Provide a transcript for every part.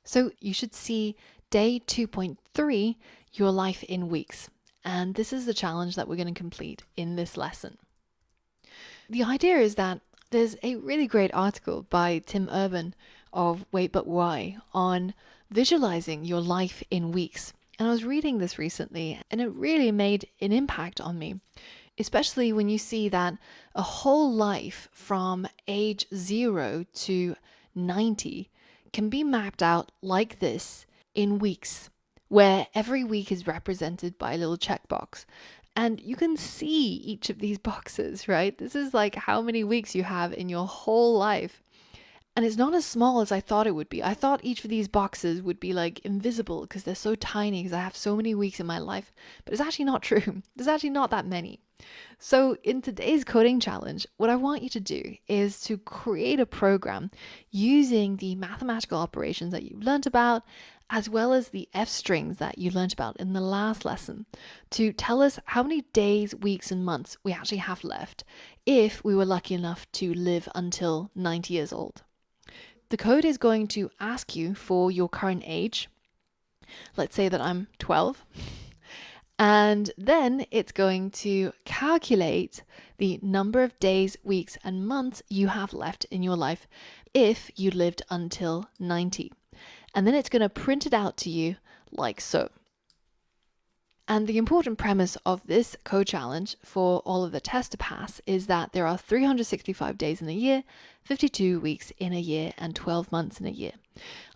So you should see day 2.3, your life in weeks. And this is the challenge that we're going to complete in this lesson. The idea is that there's a really great article by Tim Urban of Wait But Why on visualizing your life in weeks. And I was reading this recently and it really made an impact on me, especially when you see that a whole life from age 0 to 90 can be mapped out like this in weeks, where every week is represented by a little checkbox. And you can see each of these boxes, right? This is like how many weeks you have in your whole life. And it's not as small as I thought it would be. I thought each of these boxes would be like invisible because they're so tiny because I have so many weeks in my life. But it's actually not true. There's actually not that many. So in today's coding challenge, what I want you to do is to create a program using the mathematical operations that you've learned about, as well as the F strings that you learned about in the last lesson, to tell us how many days, weeks, and months we actually have left if we were lucky enough to live until 90 years old. The code is going to ask you for your current age. Let's say that I'm 12. And then it's going to calculate the number of days, weeks, and months you have left in your life if you lived until 90. And then it's going to print it out to you like so. And the important premise of this code challenge for all of the tests to pass is that there are 365 days in a year, 52 weeks in a year, and 12 months in a year.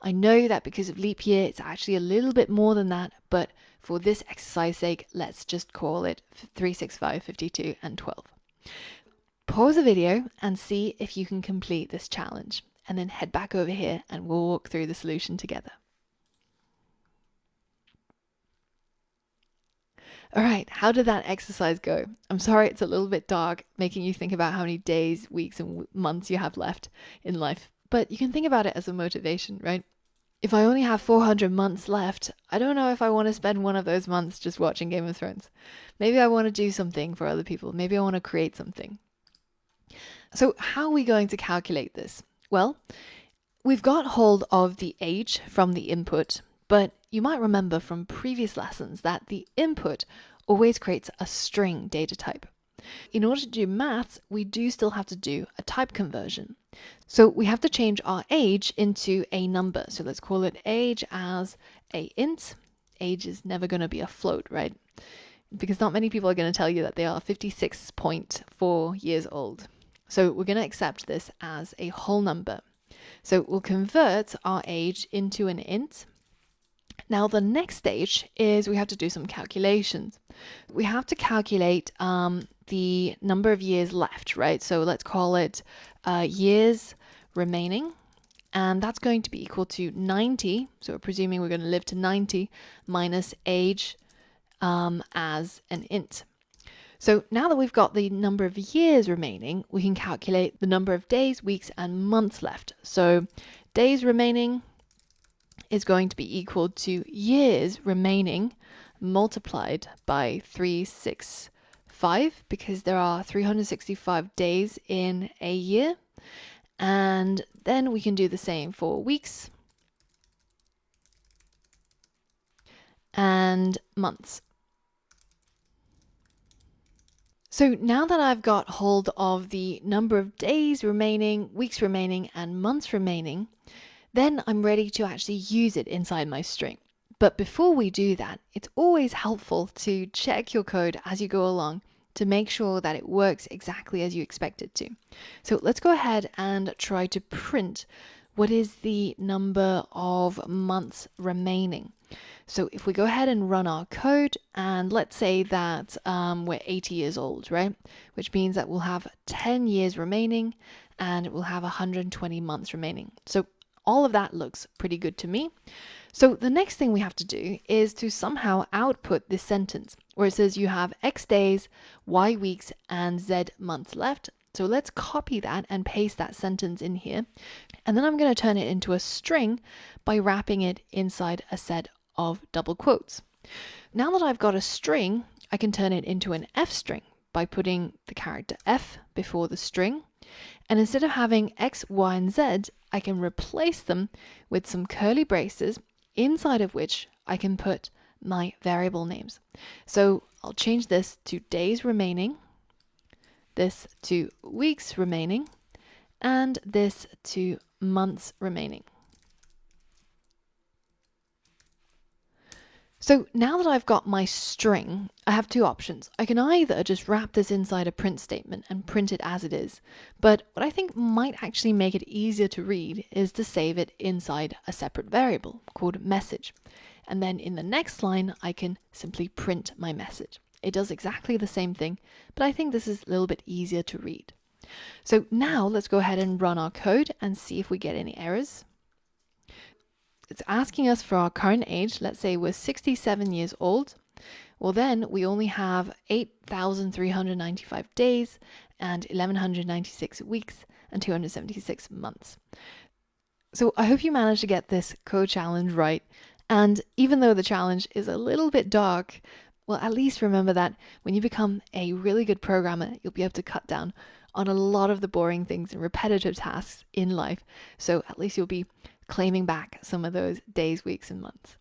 I know that because of leap year, it's actually a little bit more than that, but for this exercise sake, let's just call it 365, 52, and 12. Pause the video and see if you can complete this challenge, and then head back over here and we'll walk through the solution together. All right, how did that exercise go? I'm sorry it's a little bit dark, making you think about how many days, weeks, and months you have left in life. But you can think about it as a motivation, right? If I only have 400 months left, I don't know if I want to spend one of those months just watching Game of Thrones. Maybe I want to do something for other people. Maybe I want to create something. So how are we going to calculate this? Well, we've got hold of the age from the input, but you might remember from previous lessons that the input always creates a string data type. In order to do maths, we do still have to do a type conversion. So we have to change our age into a number. So let's call it age as a int. Age is never going to be a float, right? Because not many people are going to tell you that they are 56.4 years old. So we're going to accept this as a whole number. So we'll convert our age into an int. Now the next stage is we have to do some calculations. We have to calculate the number of years left, right? So let's call it years remaining, and that's going to be equal to 90. So we're presuming we're going to live to 90 minus age as an int. So now that we've got the number of years remaining, we can calculate the number of days, weeks, and months left. So days remaining is going to be equal to years remaining multiplied by 365, because there are 365 days in a year. And then we can do the same for weeks and months. So now that I've got hold of the number of days remaining, weeks remaining, and months remaining, then I'm ready to actually use it inside my string. But before we do that, it's always helpful to check your code as you go along to make sure that it works exactly as you expect it to. So let's go ahead and try to print what is the number of months remaining. So if we go ahead and run our code, and let's say that we're 80 years old, right? Which means that we'll have 10 years remaining and we'll have 120 months remaining. So all of that looks pretty good to me. So the next thing we have to do is to somehow output this sentence where it says you have X days, Y weeks, and Z months left. So let's copy that and paste that sentence in here. And then I'm going to turn it into a string by wrapping it inside a set of double quotes. Now that I've got a string, I can turn it into an F string by putting the character F before the string. And instead of having X, Y, and Z, I can replace them with some curly braces inside of which I can put my variable names. So I'll change this to days remaining, this to weeks remaining, and this to months remaining. So now that I've got my string, I have two options. I can either just wrap this inside a print statement and print it as it is, but what I think might actually make it easier to read is to save it inside a separate variable called message. And then in the next line, I can simply print my message. It does exactly the same thing, but I think this is a little bit easier to read. So now let's go ahead and run our code and see if we get any errors. It's asking us for our current age. Let's say we're 67 years old. Well, then we only have 8,395 days and 1,196 weeks and 276 months. So I hope you managed to get this code challenge right. And even though the challenge is a little bit dark, well, at least remember that when you become a really good programmer, you'll be able to cut down on a lot of the boring things and repetitive tasks in life. So at least you'll be claiming back some of those days, weeks, and months.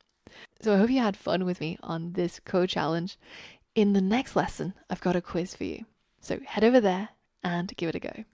So I hope you had fun with me on this code challenge. In the next lesson, I've got a quiz for you. So head over there and give it a go.